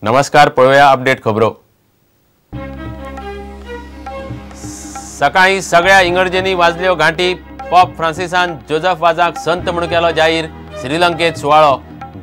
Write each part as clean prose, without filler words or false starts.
नमस्कार, पळूया अपडेट खबरो। सकाळी सगळ्या इंगर्जेनी वाजल्यो घांटी। पॉप फ्रांसिसान जोसेफ वाजाक संत म्हणून केलो जाहीर। श्रीलंकेत सुवाळो,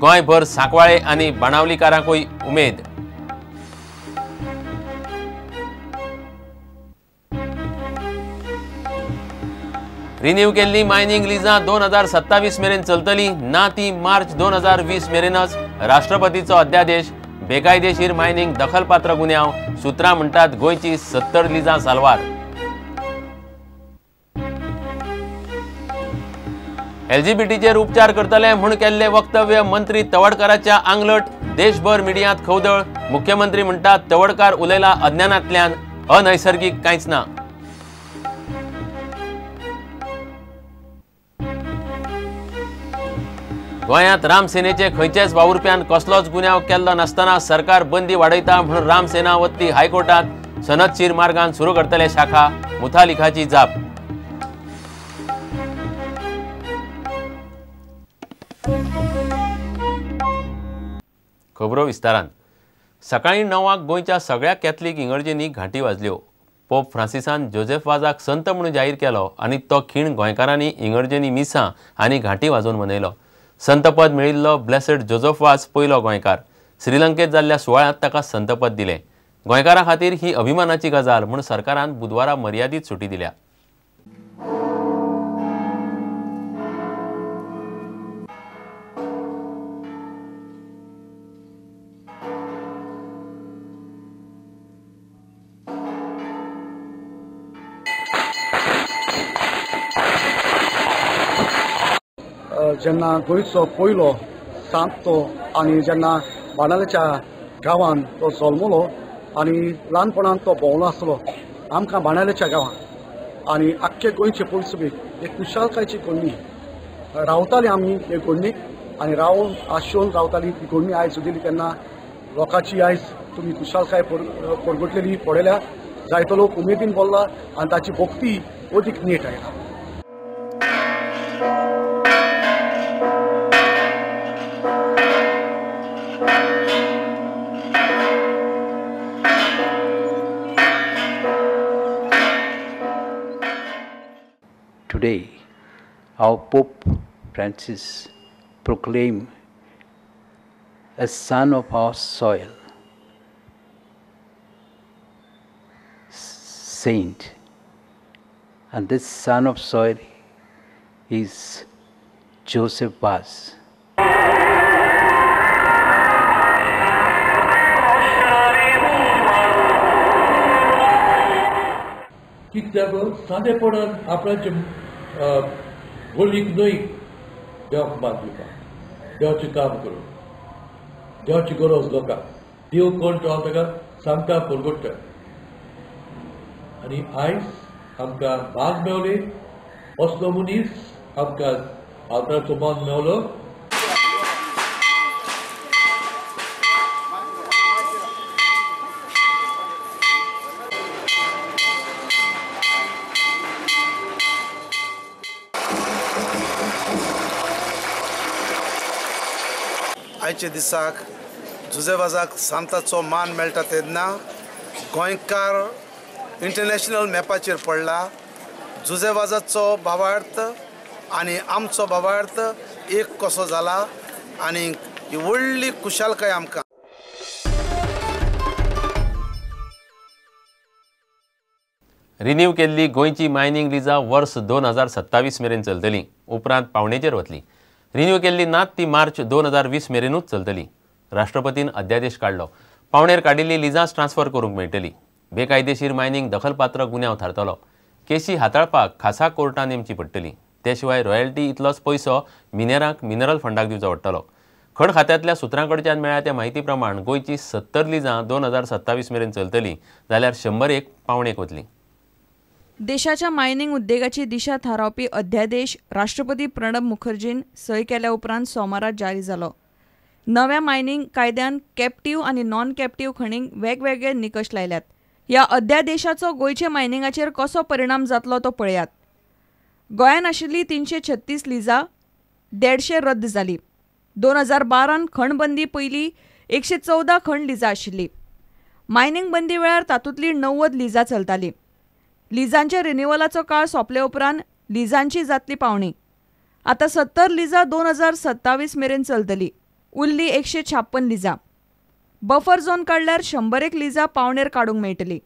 गोंयभर सांकवाळे आनी बाणावलीकारांकूय उमेद। रिन्यू केल्ली मायनिंग लिजां 2027 मेरेन चलतली, ना ती मार्च 2020 मेरेनच। राष्ट्रपतीचो अध्यादेश। बेकायदेशीर मायनिंग दखलपात्र गुन्यांव। सुत्रां म्हणटात गोंयची 70 लिजां साल्वार। एलजीबीटीचेर उपचार करतले म्हूण केल्ले वक्तव्य मंत्री तवडकाराच्या आंगलट। देशभर मिडियांत खवदळ। मुख्यमंत्री म्हणटात तवडकार उलयला अज्ञानांतल्यान, अनैसर्गीक कांयच ना। गोंयांत रामसेनेचे खंयचेच वावुरप्यान कसलोच गुन्यांव केल्लो नासतना सरकार बंदी वाडयता म्हणून रामसेना वती हायकोर्टात। सनदशीर मार्गान सुरू करतले शाखा। मुथालिखाची जाप। खबरो विस्तारान। सकाळी 9 गोंयच्या सगळ्या कॅथलीक इगर्जेनी घांटी वाजल्यो। पोप फ्रांसिसान जोसेफ वाजाक संत म्हणून जाहीर केलो आनी तो खीण गोंयकारांनी इगर्जेनी मिसां आनी घांटी वाजोवन मनयलो। संतपद मेळिल्लो ब्लेसड जोसेफ वाज पयलो गोंयकार। श्रीलंकेत जाल्ल्या सुवाळ्यांत ताका संतपद दिलें। गोंयकारां खातीर ही अभिमानाची गजाल म्हूण सरकारान बुधवारा मर्यादीत सुटी दिल्या। जेन्ना गोंयचो पयलो सांत तो आनी जेन्ना बाणावलेच्या गांवांत तो जल्मलो आनी ल्हानपणांत तो भोंवलो आसलो आमकां बाणावलेच्या गांवांत आनी आख्खे गोंयचे पुलिसबीक एक कुशालकायेची कोण्णी रावताली आमी हे कोण्णीक आनी रावन आशोवन रावताली। ती कोण्णी आयज उदिली तेन्ना लोकांची आयज तुमी कुशालकाय परगटलेली पळयल्या। जायतो लोक उमेदीन बोल्ला आनी ताची भक्ती अदीक नेट आयला। Today, our Pope Francis proclaimed a son of our soil, saint, and this son of soil is Joseph Vaz. कित्याक सादेपणान आपणाचे गोलीक न्हय देवाक मान दिवपाक, देवाचें काम करून, देवाची गरज लोकांक। देव कोण तो हांव ताका सांगता परगट्टा। आनी आयज आमकां भाग मेवले, असलो मनीस आमकां आवताराचो मान मेवलो। आयच्या दिसाक जोसेफ वाजाक सांताचो मान मेळटा तेन्ना गोंयकार इंटरनॅशनल मॅपाचेर पडला। जोसेफ वाजाचो भावार्थ आनी आमचो भावार्थ एक कसो जाला आनी ही व्हडली खुशालकाय आमकां। रिन्यू केल्ली गोंयची मायनिंग लिजां वर्स 2027 मेरेन चलतली, उपरांत पावणेचेर वतली। रिन्यू केल्ली नात ती मार्च 2020 मेरेनूच चलतली। राष्ट्रपतीन अध्यादेश काढलो। पावणेर काडिल्ली लिजांच ट्रान्स्फर करूंक मेळटली। बेकायदेशीर मायनिंग दखलपात्र गुन्यांव थारतलो। केसी हाताळपाक खासा कोर्टान नेमची पडटली। ते शिवाय रॉयल्टी इतलोच पयसो मिनेरांक मिनरल फंडाक दिवचो पडटलो। खण खात्यांतल्या सुत्रां कडच्यान मेळ्ळ्या त्या म्हायती प्रमाण गोंयची 70 लिजां 2027 मेरेन चलतली, जाल्यार 101 पावणेक वतली। देशाच्या मायनिंग उद्देगाची दिशा थारावपी अध्यादेश राष्ट्रपती प्रणब मुखर्जीन सय केल्या उपरांत सोमारात जारी जालो। नव्या मायनिंग कायद्यान कॅप्टिव्ह आनी नॉन कॅप्टिव्ह खणींक वेगवेगळे निकश लायल्यात। ह्या अध्यादेशाचो गोंयचे मायनिंगाचेर कसो परिणाम जातलो तो पळयात। गोंयांत आशिल्ली 336 लिजां 150 रद्द जाली। 2012 खणबंदी पयलीं 114 खण लिजां आशिल्ली. मायनिंग बंदी वेळार तातूंतली 90 लिजां चलताली. लिजांच्या रिन्युवलाचो काळ सोंपले उपरांत लिजांची जातली पावणी. आतां 70 लिजां 2027 मेरेन चलतली. उरली 156 लिजां. बफर झोन काडल्यार 101 लिजां पावणेर काडूंक मेळटली.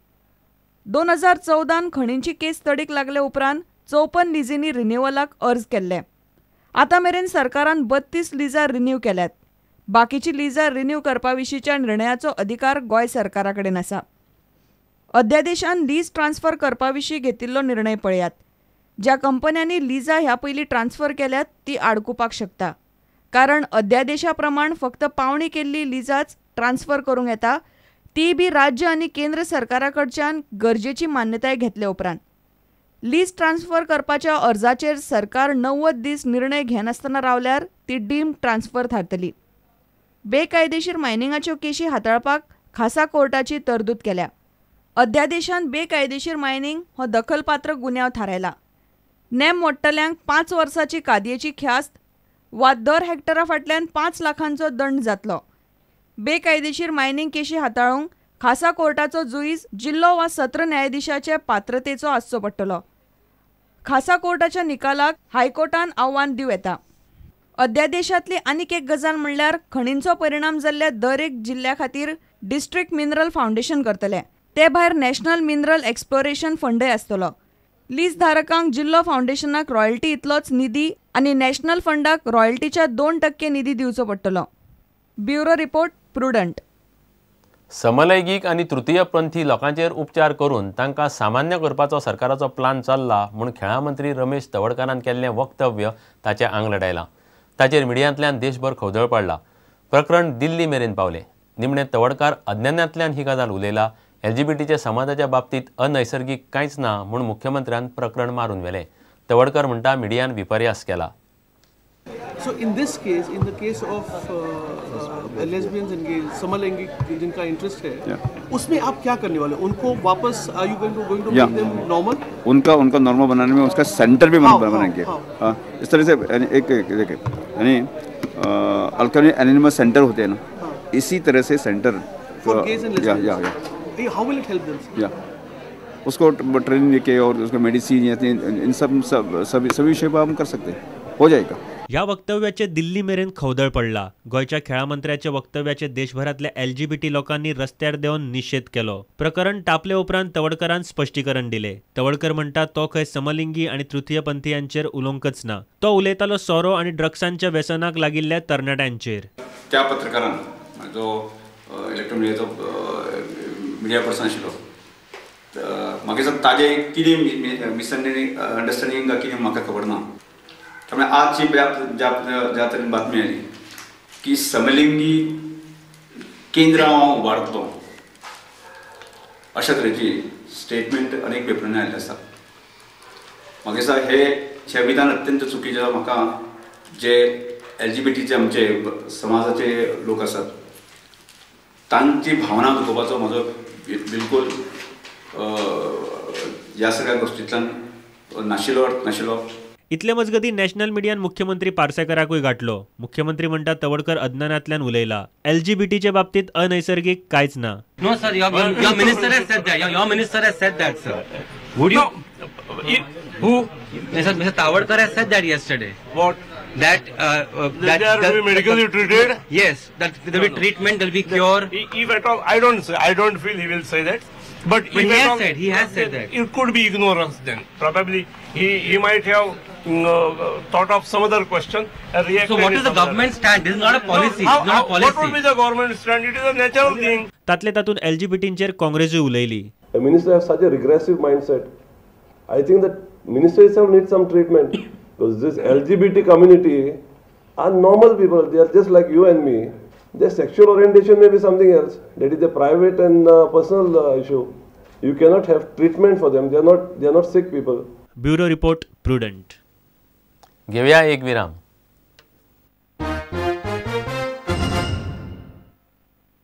2014 खणींची केस तडीक लागले उपरांत 54 लिजींनी रिन्युवलाक अर्ज केल्ले. आतां मेरेन सरकारान 32 लिजां रिन्यू केल्यात. बाकीची लिजां रिन्यू करपा विशींच्या निर्णयाचो अधिकार गोंय सरकारा कडेन आसा. अध्यादेशान लीज ट्रान्स्फर करपा विशीं घेतिल्लो निर्णय पळयात. ज्या कंपन्यांनी लिजां ह्या पयलीं ट्रान्स्फर केल्यात ती आडकुपाक शकता. कारण अध्यादेशा प्रमाण फक्त पावणी केल्ली लिजांच ट्रान्स्फर करूंक येता, ती बी राज्य आनी केंद्र सरकारा कडच्यान गरजेची मान्यताय घेतले उपरांत. लीज ट्रान्स्फर करपाच्या अर्जाचेर सरकार 90 दीस निर्णय घेनासतना रावल्यार ती डीम ट्रान्स्फर थारतली. बेकायदेशीर मायनिंगाच्यो केशी हाताळपाक खासा कोर्टाची तरतूद केल्या. अध्यादेशान बेकायदेशीर मायनिंग हो दखलपात्र गुन्यांव थारायला. नेम मोडटल्यांक 5 वर्सांची कादयेची ख्यास्त वा दर हेक्टरा फाटल्यान 5 लाखांचो दंड जातलो. बेकायदेशीर मायनिंग केशी हाताळूंक खासा कोर्टाचो जुईज जिल्लो वा सत्र न्यायाधीशाचे पात्रतेचो आसचो पडटलो. खासा कोर्टाच्या निकालाक हायकोर्टान आव्हान दिवं येता. अध्यादेशांतली आनीक एक गजाल म्हणल्यार खणींचो परिणाम जाल्ल्या दर एक जिल्ल्या खातीर डिस्ट्रिक्ट मिनरल फावंडेशन करतले. ते भायर नॅशनल मिनरल एक्सप्लोरेशन फंडय आसतलो. लीज धारकांक जिल्लो फावंडेशनाक रॉयल्टी इतलोच निधी आनी नॅशनल फंडाक रॉयल्टीच्या 2% निधी दिवचो पडटलो. Bureau report prudent. समलैंगीक आनी तृतीयपंथी लोकांचेर उपचार करून तांकां सामान्य करपाचो सरकाराचो प्लान चल्ला म्हूण खेळां मंत्री रमेश तवडकारान केल्लें वक्तव्य ताचे आंग लढायलां. ताचेर मिडियांतल्यान देशभर खवदळ पडला. प्रकरण दिल्ली मेरेन पावलें. निमणे तवडकार अज्ञानांतल्यान ही गजाल उलयला. LGBT समाजाच्या बाबतींत अनैसर्गीक कांयच ना म्हूण मुख्यमंत्र्यान प्रकरण मारून व्हेलें. तवडकर म्हणटा मिडियान विपर्यास केला. So in this case, in the case of lesbians and gays, समलैंगिक जिनका इंटरेस्ट है, उसमें आप क्या करने वाले? उनको वापस are you going to make them normal? उनका नॉर्मल बनाने में उसका सेंटर भी बनाएंगे. इस तरह से एक देखिए यानी अल्कनी एनिमल सेंटर होते हैं ना, इसी तरह से centre for gays and lesbians. How will it help them? उसको ट्रेनिंग देके और उसको मेडिसिन इन सभी विषय पर हम कर सकते हैं. हो जाएगा. या वक्तव्याचे दिल्ली मेरेन खवदळ पडला. गोयच्या खेळा मंत्र्याच्या वक्तव्याचे देशभरातल्या LGBT लोकांनी रस्त्यार देऊन निषेध केलो. प्रकरण तापले उपरांत तवडकरान स्पष्टीकरण दिले. तवडकर म्हणटा तो खंय समलिंगी आणि तृतीयपंथीयांचेर उलोवंकच ना. तो उलयतालो सोरो आणि ड्रग्सांच्या व्यसनाक लागिल्ल्या तरणाट्यांचेर. त्या पत्रकारान जो इलेक्ट्रॉनिक मिडिया पर्सन आशिल्लो म्हाका ताजे कितें मिसअंडरस्टँडिंग कितें म्हाका खबर ना. त्यामुळे आजची ज्या तरेन बातमी आली की समलिंगी केंद्र हांव उबारतलो अशा तरेची स्टेटमेंट अनेक पेपरांनी आयिल्ले आसा. म्हाका दिसता हे विधान अत्यंत चुकीचें. म्हाका जे LGBT आमचे समाजाचे लोक आसात तांची भावना दुखोवपाचो म्हजो बिलकुल ह्या सगळ्या गोश्टींतल्यान नाशिल्लो. इतले मजगती नॅशनल मिडियान मुख्यमंत्री पार्सेकराकूय गाठलो. मुख्यमंत्री म्हणटा तवडकर अज्ञानातल्यान उलयला. LGBTच्या बाबतीत अनैसर्गिक कांयच ना. No sir, your minister has said that. Your minister has said that, sir. Would you? Who? Mr. Tavadkar has said that yesterday. What? That they are to be medically treated. Yes, that there will be treatment, there will be cure. If at all, I don't feel he will say that. But he has said that. It could be ignorance then. Probably he might have thought of some other question and reacted. So what is the government stand? This is not a policy. It's not a policy. What would be the government stand? It is a natural thing. तातले तातून LGBTंचेर काँग्रेसूय उलयली. The minister has such a regressive mindset. I think that minister itself needs some treatment because this LGBT community are normal people. They are just like you and me. Their sexual orientation may be something else. That is a private and personal issue. You cannot have treatment for them. They are not sick people. Bureau report prudent. घेऊया एक विराम.